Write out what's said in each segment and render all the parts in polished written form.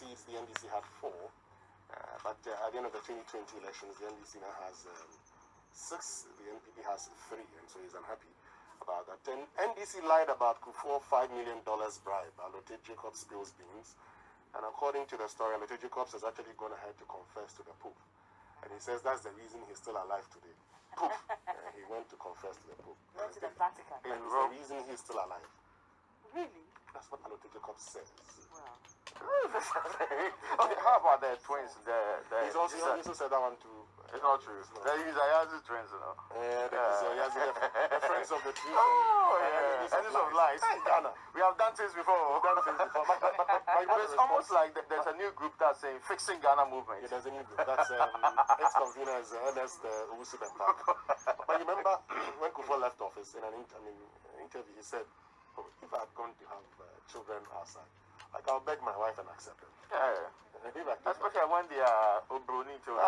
seats the NDC had 4, but at the end of the 2020 elections, the NDC now has 6, the NPP has 3, and so he's unhappy about that. Then NDC lied about Kufuor $5 million bribe. Allotey Jacobs spills beans, and according to the story, Allotey Jacobs has actually gone ahead to confess to the Pope, and he says that's the reason he's still alive today. Pope, he went to confess to the Pope. Went to the Vatican. And it's the reason he's still alive. Really? That's what Allotey Jacobs says. Wow. Okay, how about the twins? He also said that one too. It's not true. He's Ayazi's twins, you know. So he has the friends of the truth. Oh, yeah. And of lies. We have done things before. But it's almost like there's a new group that's saying fixing Ghana movement. Yeah, there's a new group. That's ex-convener is Ernest Owusu Bempah. But you remember when Kufuor left office in an interview, he said, oh, if I had gone to have children outside, like I'll beg my wife and accept them. Yeah. Especially when they are Obroni children.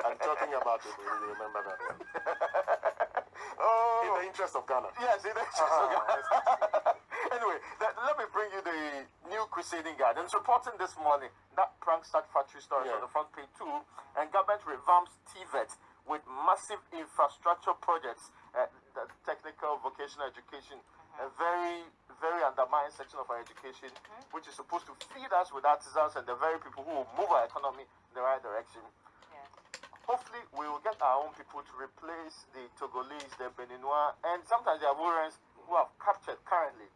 I'm talking about Obroni, you remember that one. Oh. In the interest of Ghana. Yes, in the interest of Ghana. Anyway, let me bring you the new Crusading Gardens reporting this morning that Prankstart factory story on the front page too, and government revamps TVET with massive infrastructure projects, the technical vocational education, a very, very undermined section of our education, which is supposed to feed us with artisans and the very people who will move our economy in the right direction. Yeah. Hopefully, we will get our own people to replace the Togolese, the Beninois, and sometimes the Ivorians who have captured currently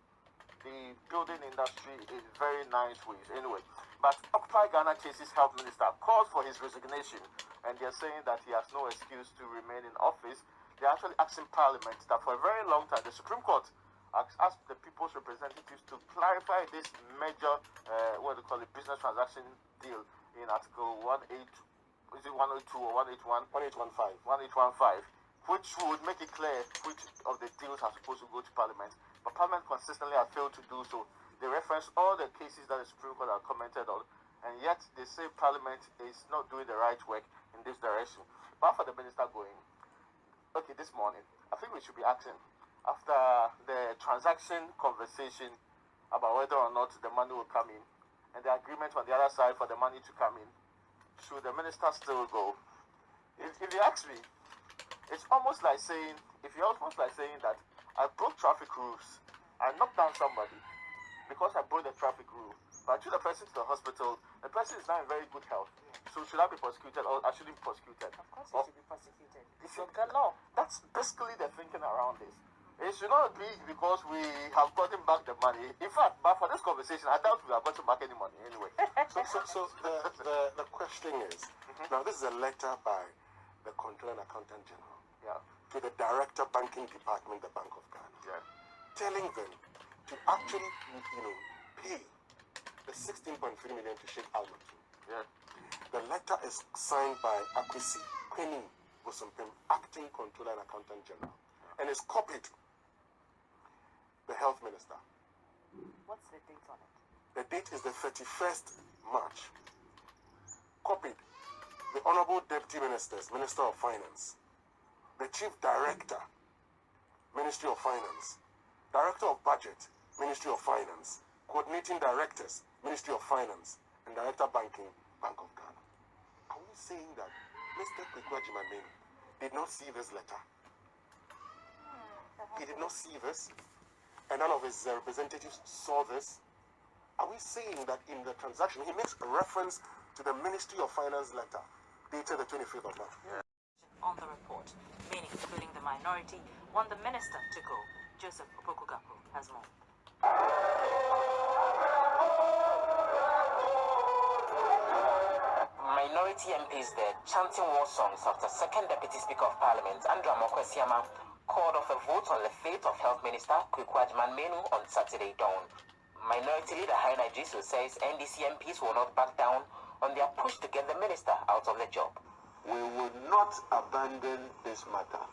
the building industry in very nice ways. Anyway, but Occupy Ghana Chase's health minister calls for his resignation, and they're saying that he has no excuse to remain in office. They're actually asking Parliament that for a very long time, the Supreme Court asked the people's representatives to clarify this major, business transaction deal in Article 182, is it 102 or 181? 1815. 1815, which would make it clear which of the deals are supposed to go to Parliament. But Parliament consistently have failed to do so. They reference all the cases that the Supreme Court have commented on, and yet they say Parliament is not doing the right work in this direction. But for the minister going, okay, this morning, I think we should be asking, after the transaction conversation about whether or not the money will come in, and the agreement on the other side for the money to come in, should the minister still go? If you ask me, it's almost like saying, that I broke traffic rules, I knocked down somebody because I broke the traffic rule, but I took the person to the hospital, the person is now in very good health. So should I be prosecuted or I shouldn't be prosecuted? Of course you should be prosecuted. It's the law. That's basically the thinking around this. It should not be because we have gotten back the money. In fact, but for this conversation, I doubt we have gotten back any money anyway. So the question is, now this is a letter by the Controller and Accountant General to the Director Banking Department, the Bank of Ghana, telling them to actually, pay the 16.3 million to Sheikh Allotey. The letter is signed by Expꝋsdus NDC, Acting Controller and Accountant General, and is copied the Health Minister. What's the date on it? The date is the 31st March. Copied the Honorable Deputy Ministers, Minister of Finance, the Chief Director, Ministry of Finance, Director of Budget, Ministry of Finance, Coordinating Directors, Ministry of Finance, and Director Banking, Bank of Ghana. Are we saying that Mr. Kufuor did not see this letter? He did not see this, and none of his representatives saw this. Are we saying that in the transaction, he makes a reference to the Ministry of Finance letter dated the 25th of March? On the report, many, including the minority, want the minister to go. Joseph Opoku-Gapo has more. Minority MPs there chanting war songs after Second Deputy Speaker of Parliament, Andrew Amokwesiama, called off a vote on the fate of Health Minister Kufuor on Saturday dawn. Minority Leader Haruna Idrisu says NDC MPs will not back down on their push to get the minister out of the job. We will not abandon this matter.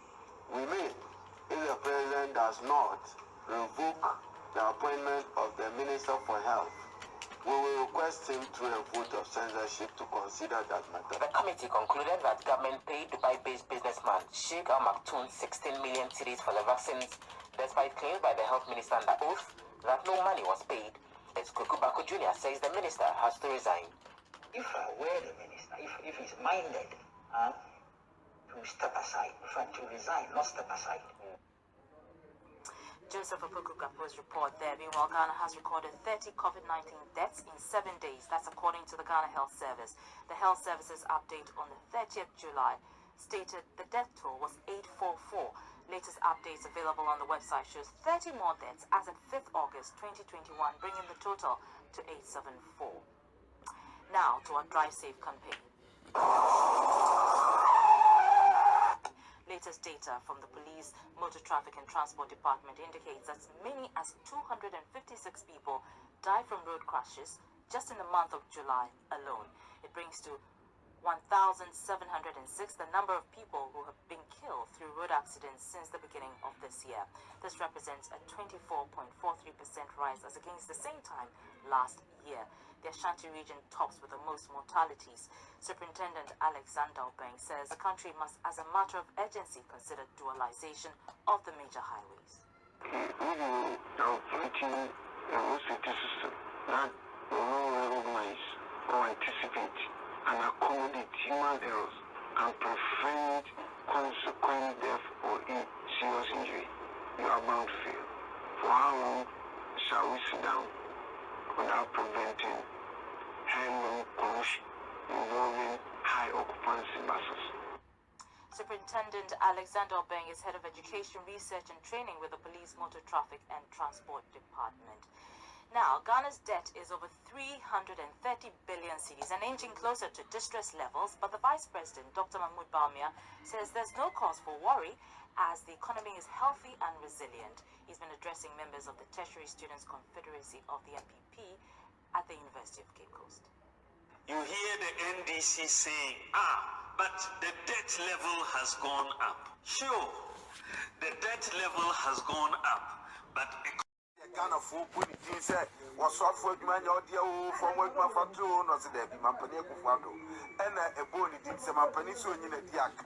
We may, if the President does not revoke the appointment of the Minister for Health, we will request him through a vote of censorship to consider that matter. The committee concluded that government paid Dubai-based businessman Sheikh Al Maktoum 16 million cedis for the vaccines, despite claims by the health minister under oath that no money was paid. As Kufuor Jr. says the minister has to resign. If I were the minister, if he's minded to step aside, in fact to resign, not step aside. Joseph Okugapo's report there. Meanwhile, Ghana has recorded 30 COVID-19 deaths in 7 days. That's according to the Ghana Health Service. The Health Service's update on the 30th July stated the death toll was 844. Latest updates available on the website shows 30 more deaths as of 5th August 2021, bringing the total to 874. Now to our Drive Safe campaign. Latest data from the Police Motor Traffic and Transport Department indicates that as many as 256 people died from road crashes just in the month of July alone. It brings to 1,706 the number of people who have been killed through road accidents since the beginning of this year. This represents a 24.43% rise as against the same time last year. The Ashanti region tops with the most mortalities. Superintendent Alexander Obeng says the country must, as a matter of urgency, consider dualization of the major highways. That will recognize or anticipate and accommodate human errors and prevent consequent death or serious injury. You are bound to fail. For how long shall we sit down without preventing headlong collision involving high occupancy buses? Superintendent Alexander Obeng is head of education, research and training with the Police Motor Traffic and Transport Department. Now, Ghana's debt is over 330 billion cedis and inching closer to distress levels, but the Vice President, Dr. Mahmoud Bawumia, says there's no cause for worry as the economy is healthy and resilient. He's been addressing members of the Tertiary Students' Confederacy of the MPP at the University of Cape Coast. You hear the NDC saying, but the debt level has gone up. Sure, the debt level has gone up, but Ghana for good things was off for man your dear from work my fatu, not the Mampani Kufuor, and a bony did some Mampaniso in a diak.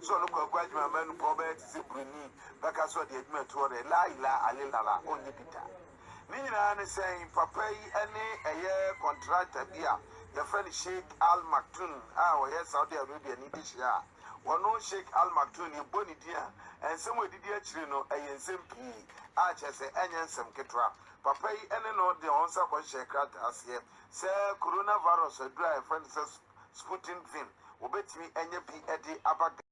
So look at graduate man probably Bribni, because what the admit to a la alila only Peter. Nina saying, Papa, any a year contractor beer, your friend Sheikh Al Maktoum, yes, Saudi Arabia need this year. One no Sheikh Al Maktoum, you bonny dear, and somewhere did you know a SMP. Archers and some ketra. Papa, any no the answer was Shekrat as here. Say coronavirus, a dry friend says Sputin thing. Obey me, NP Eddie Abag.